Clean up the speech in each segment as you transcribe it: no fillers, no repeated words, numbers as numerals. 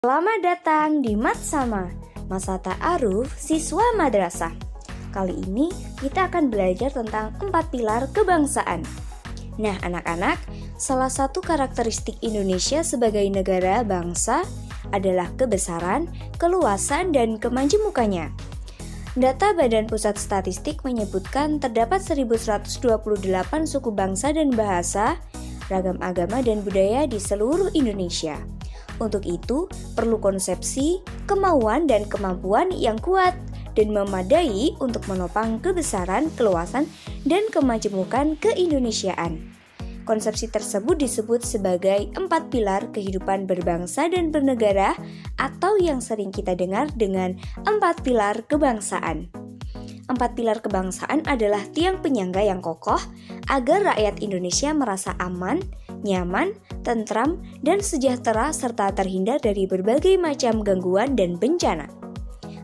Selamat datang di Matsama, Masa Ta'aruf Siswa Madrasah. Kali ini kita akan belajar tentang 4 pilar kebangsaan. Nah anak-anak, salah satu karakteristik Indonesia sebagai negara bangsa adalah kebesaran, keluasan, dan kemajemukannya. Data Badan Pusat Statistik menyebutkan terdapat 1128 suku bangsa dan bahasa, ragam agama dan budaya di seluruh Indonesia. Untuk itu, perlu konsepsi, kemauan, dan kemampuan yang kuat dan memadai untuk menopang kebesaran, keluasan, dan kemajemukan keindonesiaan. Konsepsi tersebut disebut sebagai 4 pilar kehidupan berbangsa dan bernegara atau yang sering kita dengar dengan 4 pilar kebangsaan. 4 pilar kebangsaan adalah tiang penyangga yang kokoh agar rakyat Indonesia merasa aman, nyaman, tentram, dan sejahtera serta terhindar dari berbagai macam gangguan dan bencana.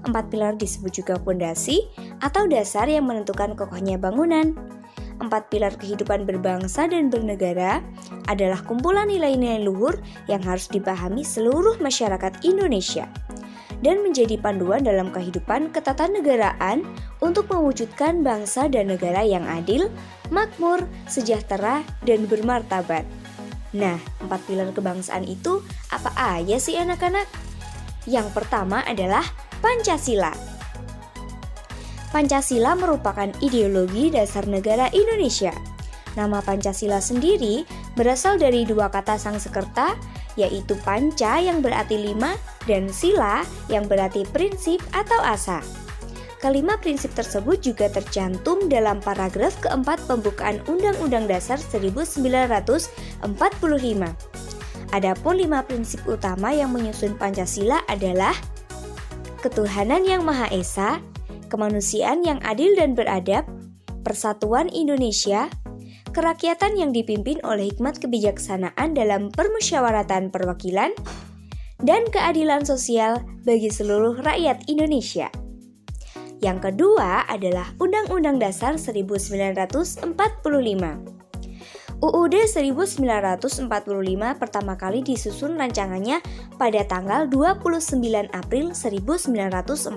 4 pilar disebut juga fondasi atau dasar yang menentukan kokohnya bangunan. 4 pilar kehidupan berbangsa dan bernegara adalah kumpulan nilai-nilai luhur yang harus dipahami seluruh masyarakat Indonesia dan menjadi panduan dalam kehidupan ketatanegaraan untuk mewujudkan bangsa dan negara yang adil, makmur, sejahtera, dan bermartabat. Nah, 4 pilar kebangsaan itu apa aja sih anak-anak? Yang pertama adalah Pancasila. Pancasila merupakan ideologi dasar negara Indonesia. Nama Pancasila sendiri berasal dari dua kata Sangsekerta, yaitu panca yang berarti 5 dan sila yang berarti prinsip atau asa. Kelima prinsip tersebut juga tercantum dalam paragraf keempat pembukaan Undang-Undang Dasar 1945. Adapun 5 prinsip utama yang menyusun Pancasila adalah ketuhanan yang Maha Esa, kemanusiaan yang adil dan beradab, persatuan Indonesia, kerakyatan yang dipimpin oleh hikmat kebijaksanaan dalam permusyawaratan perwakilan, dan keadilan sosial bagi seluruh rakyat Indonesia. Yang kedua adalah Undang-Undang Dasar 1945. UUD 1945 pertama kali disusun rancangannya pada tanggal 29 April 1945.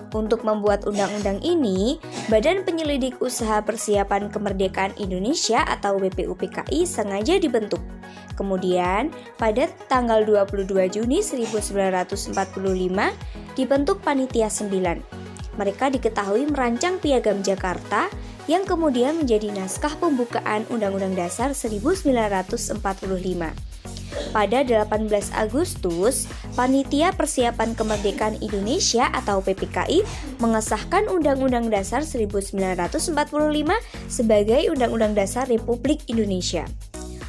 Untuk membuat undang-undang ini, Badan Penyelidik Usaha Persiapan Kemerdekaan Indonesia atau BPUPKI sengaja dibentuk. Kemudian, pada tanggal 22 Juni 1945, dibentuk Panitia 9. Mereka diketahui merancang Piagam Jakarta yang kemudian menjadi naskah pembukaan Undang-Undang Dasar 1945. Pada 18 Agustus, Panitia Persiapan Kemerdekaan Indonesia atau PPKI mengesahkan Undang-Undang Dasar 1945 sebagai Undang-Undang Dasar Republik Indonesia.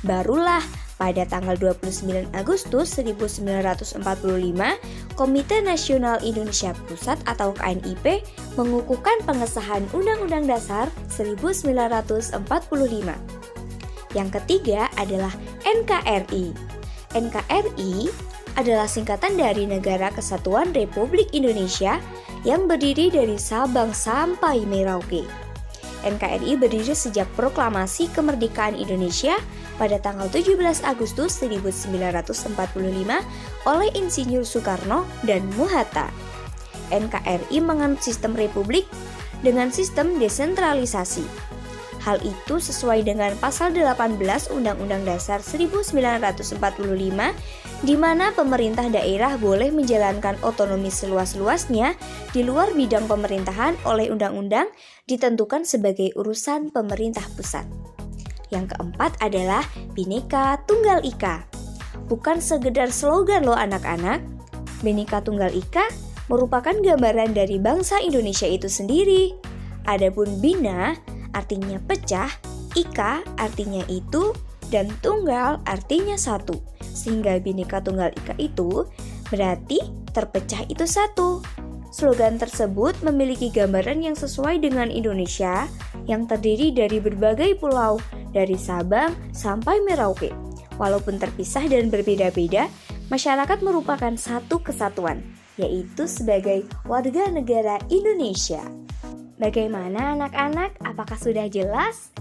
Barulah pada tanggal 29 Agustus 1945, Komite Nasional Indonesia Pusat atau KNIP mengukuhkan pengesahan Undang-Undang Dasar 1945. Yang ketiga adalah NKRI. NKRI adalah singkatan dari Negara Kesatuan Republik Indonesia yang berdiri dari Sabang sampai Merauke. NKRI berdiri sejak Proklamasi Kemerdekaan Indonesia pada tanggal 17 Agustus 1945 oleh Insinyur Soekarno dan Muhatta. NKRI menganut sistem republik dengan sistem desentralisasi. Hal itu sesuai dengan pasal 18 Undang-Undang Dasar 1945 di mana pemerintah daerah boleh menjalankan otonomi seluas-luasnya di luar bidang pemerintahan oleh undang-undang ditentukan sebagai urusan pemerintah pusat. Yang keempat adalah Bhinneka Tunggal Ika. Bukan sekedar slogan loh anak-anak. Bhinneka Tunggal Ika merupakan gambaran dari bangsa Indonesia itu sendiri. Adapun Bhina artinya pecah, Ika artinya itu, dan Tunggal artinya satu. Sehingga Bhinneka Tunggal Ika itu berarti terpecah itu satu. Slogan tersebut memiliki gambaran yang sesuai dengan Indonesia yang terdiri dari berbagai pulau dari Sabang sampai Merauke. Walaupun terpisah dan berbeda-beda, masyarakat merupakan satu kesatuan, yaitu sebagai warga negara Indonesia. Bagaimana anak-anak? Apakah sudah jelas?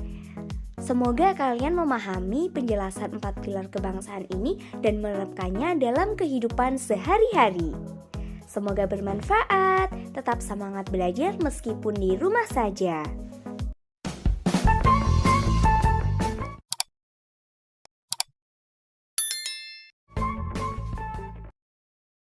Semoga kalian memahami penjelasan 4 pilar kebangsaan ini dan menerapkannya dalam kehidupan sehari-hari. Semoga bermanfaat, tetap semangat belajar meskipun di rumah saja.